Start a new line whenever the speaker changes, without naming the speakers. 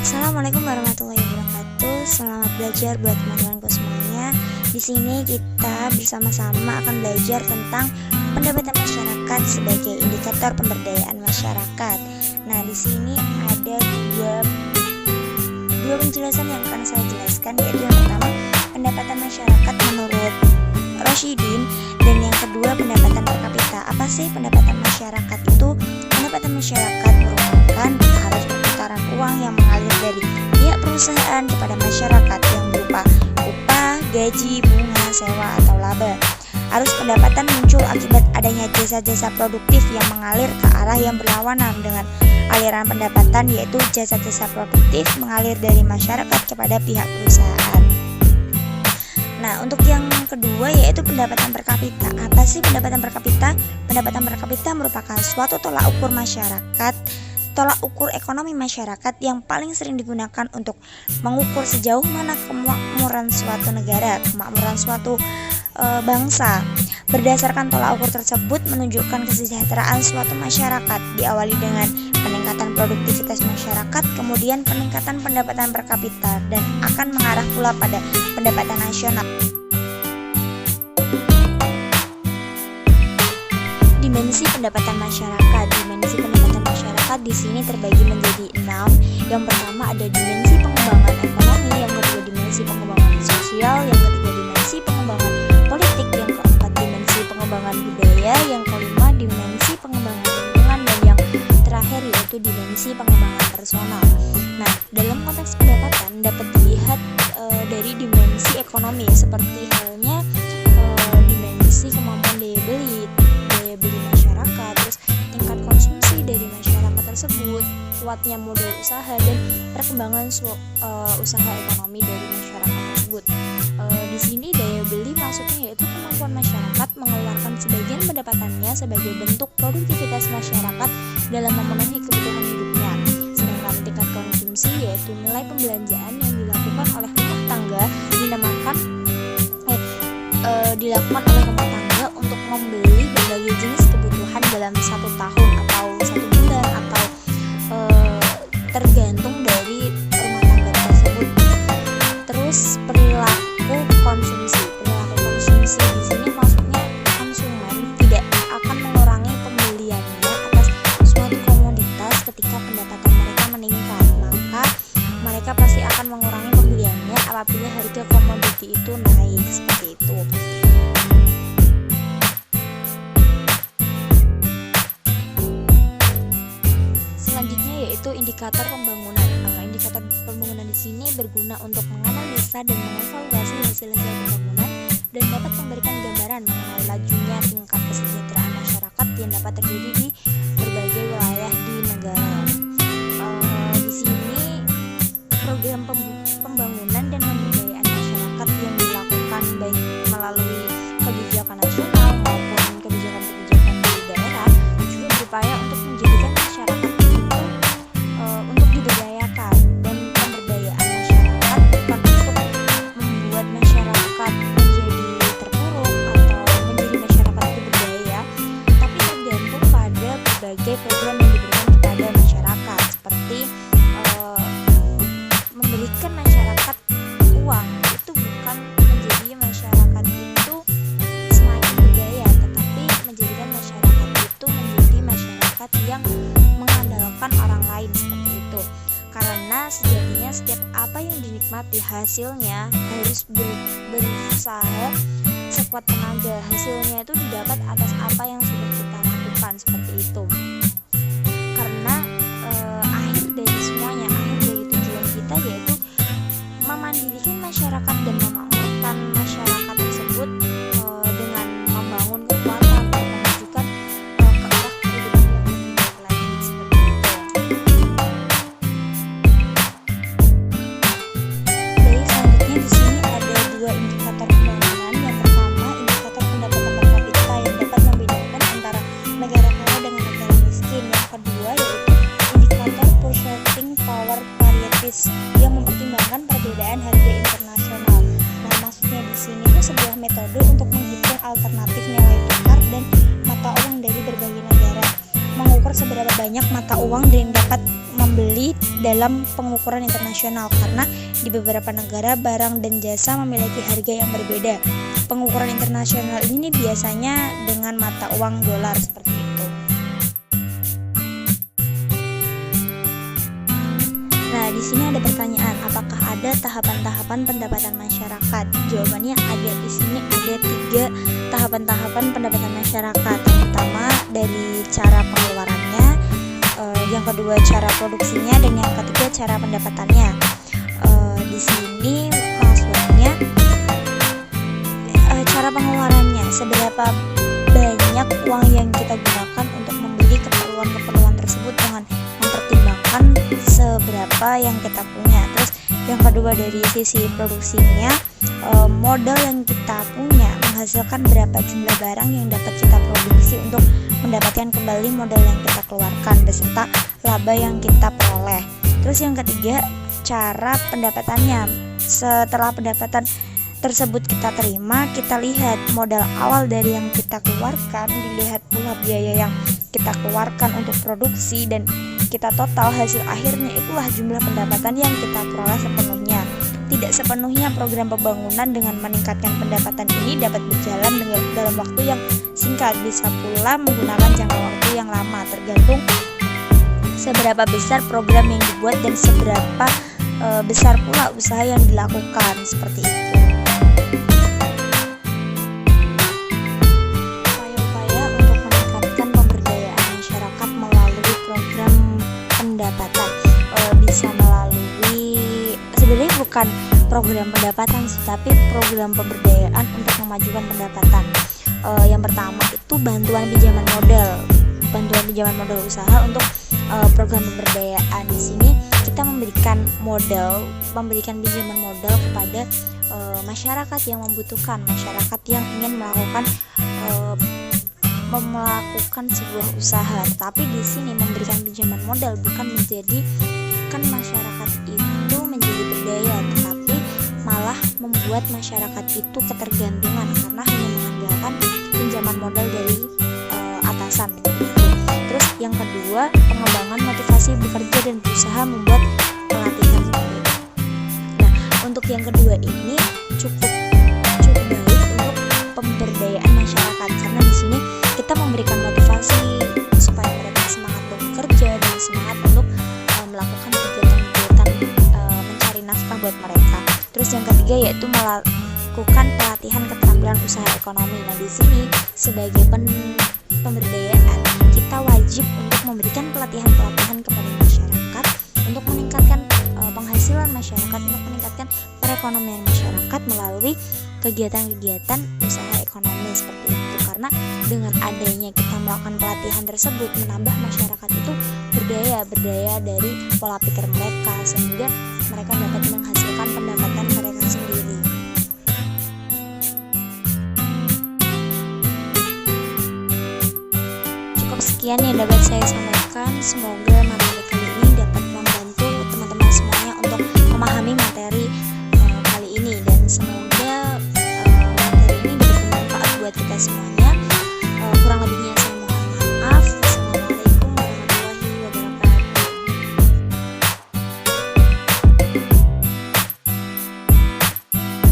Assalamualaikum warahmatullahi wabarakatuh. Selamat belajar buat teman-temanku semuanya. Di sini kita bersama-sama akan belajar tentang pendapatan masyarakat sebagai indikator pemberdayaan masyarakat. Nah, di sini ada dua penjelasan yang akan saya jelaskan, yaitu yang pertama pendapatan masyarakat menurut Roshidin, dan yang kedua pendapatan per kapita. Apa sih pendapatan masyarakat itu? Pendapatan masyarakat merupakan arus perputaran uang yang mengalir dari pihak perusahaan kepada masyarakat yang berupa upah, gaji, bunga, sewa, atau laba. Arus pendapatan muncul akibat adanya jasa-jasa produktif yang mengalir ke arah yang berlawanan dengan aliran pendapatan, yaitu jasa-jasa produktif mengalir dari masyarakat kepada pihak perusahaan. Nah, untuk yang kedua yaitu pendapatan per kapita. Apa sih pendapatan per kapita? Pendapatan per kapita merupakan suatu tolak ukur masyarakat, tolak ukur ekonomi masyarakat yang paling sering digunakan untuk mengukur sejauh mana kemakmuran suatu negara, kemakmuran suatu bangsa. Berdasarkan tolak ukur tersebut menunjukkan kesejahteraan suatu masyarakat, diawali dengan peningkatan produktivitas masyarakat, kemudian peningkatan pendapatan per kapita, dan akan mengarah pula pada pendapatan nasional. Dimensi pendapatan masyarakat. Dimensi pendapatan masyarakat di sini terbagi menjadi 6. Yang pertama ada dimensi pengembangan ekonomi, yang kedua dimensi pengembangan sosial, yang ketiga dimensi pengembangan politik, yang keempat dimensi pengembangan budaya, yang kelima dimensi pengembangan lingkungan, dan yang terakhir yaitu dimensi pengembangan personal. Nah, dalam konteks pendapatan dapat dilihat dari dimensi ekonomi, seperti halnya dimensi kemampuan daya beli masyarakat, terus tingkat konsumsi dari masyarakat tersebut, kuatnya modal usaha, dan perkembangan usaha ekonomi dari masyarakat tersebut. Di sini daya beli maksudnya yaitu kemampuan masyarakat mengeluarkan sebagian pendapatannya sebagai bentuk produktivitas masyarakat dalam memenuhi kebutuhan hidupnya. Sedangkan tingkat konsumsi yaitu nilai pembelanjaan yang dilakukan oleh rumah tangga dilakukan oleh rumah tangga untuk membeli berbagai jenis kebutuhan dalam 1 tahun atau 1 bulan, atau tergantung dari rumah tangga tersebut. Terus perilaku konsumsi di sini maksudnya konsumen tidak akan mengurangi pembeliannya atas suatu komoditas ketika pendapatan mereka meningkat, maka mereka pasti akan mengurangi pembeliannya apabila harga komoditi itu naik, seperti itu. Selanjutnya yaitu indikator pembangunan. Indikator pembangunan di sini berguna untuk menganalisa dan mengevaluasi hasil-hasil pembangunan dan dapat memberikan gambaran mengenai lajunya tingkat kesejahteraan masyarakat yang dapat terjadi di berbagai wilayah di negara. Di sini program pembangunan dan pemberdayaan masyarakat yang dilakukan baik melalui kebijakan nasional maupun kebijakan-kebijakan di daerah juga berupaya untuk menjadikan masyarakat itu untuk diberdayakan, dan pemberdayaan masyarakat bukan untuk membuat masyarakat menjadi terpuruk atau menjadi masyarakat itu berdaya, tapi tergantung pada berbagai program yang diberikan kepada masyarakat, seperti memberikan masyarakat uang. Itu bukan menjadi masyarakat itu semakin berdaya, tetapi menjadikan masyarakat itu menjadi masyarakat yang mengandalkan orang lain, seperti itu. Karena sejatinya setiap apa yang dinikmati hasilnya harus berusaha sekuat tenaga. Hasilnya itu didapat atas apa yang sudah kita lakukan, seperti itu. Karena akhir dari semuanya, akhir dari tujuan kita yaitu memandirikan masyarakat dan memakmurkan masyarakat tersebut dengan membangun kekuatan dan memajukan ke arah kehidupan yang lebih baik lagi, seperti itu. Baik, selanjutnya di sini ada 2 indikator pembangunan. Yang pertama indikator pendapatan per kapita yang dapat membedakan antara negara kaya dengan negara miskin. Yang kedua yaitu indikator purchasing power varieties yang mempertimbangkan perbedaan harga internasional. Nah, maksudnya di sini itu sebuah metode untuk menghitung alternatif nilai tukar dan mata uang dari berbagai negara, mengukur seberapa banyak mata uang yang dapat membeli dalam pengukuran internasional karena di beberapa negara barang dan jasa memiliki harga yang berbeda. Pengukuran internasional ini biasanya dengan mata uang dolar seperti itu. Nah, di sini ada pertanyaan, apakah ada tahapan-tahapan pendapatan masyarakat? Jawabannya ada. Di sini ada 3 tahapan-tahapan pendapatan masyarakat. Yang pertama dari cara pengeluarannya, yang kedua cara produksinya, dan yang ketiga cara pendapatannya. Di sini maksudnya cara pengeluarannya, seberapa banyak uang yang kita gunakan untuk membeli keperluan-keperluan tersebut dengan mempertimbangkan seberapa yang kita punya. Terus yang kedua dari sisi produksinya, modal yang kita punya menghasilkan berapa jumlah barang yang dapat kita produksi untuk mendapatkan kembali modal yang kita keluarkan beserta laba yang kita peroleh. Terus yang ketiga cara pendapatannya, setelah pendapatan tersebut kita terima, kita lihat modal awal dari yang kita keluarkan, dilihat pula biaya yang kita keluarkan untuk produksi, dan kita total hasil akhirnya itulah jumlah pendapatan yang kita peroleh sepenuhnya. Tidak sepenuhnya program pembangunan dengan meningkatkan pendapatan ini dapat berjalan dalam waktu yang singkat, bisa pula menggunakan jangka waktu yang lama, tergantung seberapa besar program yang dibuat dan seberapa besar pula usaha yang dilakukan, seperti itu. Upaya-upaya untuk meningkatkan pemberdayaan masyarakat melalui program pendapatan bisa melalui, sebenarnya bukan program pendapatan tapi program pemberdayaan untuk memajukan pendapatan. Yang pertama itu bantuan pinjaman modal usaha untuk program pemberdayaan. Di sini kita memberikan pinjaman modal kepada masyarakat yang membutuhkan, masyarakat yang ingin melakukan sebuah usaha. Tapi di sini memberikan pinjaman modal bukan menjadikan masyarakat itu menjadi berdaya, tetapi malah membuat masyarakat itu ketergantungan karena hanya mengandalkan pinjaman modal dari atasan. Terus yang kedua, pengembangan motivasi bekerja dan berusaha membuat pelatihan seperti itu. Nah, untuk yang kedua ini cukup baik untuk pemberdayaan masyarakat karena di sini kita memberikan motivasi supaya mereka semangat untuk bekerja dan semangat untuk melakukan kegiatan-kegiatan mencari nafkah buat mereka. Terus yang ketiga yaitu melakukan pelatihan keterampilan usaha ekonomi. Nah, di sini sebagai pemberdayaan kita wajib untuk memberikan pelatihan-pelatihan kepada masyarakat untuk meningkatkan penghasilan masyarakat, untuk meningkatkan perekonomian masyarakat melalui kegiatan-kegiatan usaha ekonomi seperti itu. Karena dengan adanya kita melakukan pelatihan tersebut menambah masyarakat itu berdaya dari pola pikir mereka sehingga mereka dapat menghasilkan pendapatan mereka sendiri. Sekian yang dapat saya sampaikan. Semoga materi kali ini dapat membantu teman-teman semuanya untuk memahami materi kali ini, dan semoga materi ini dapat bermanfaat buat kita semua.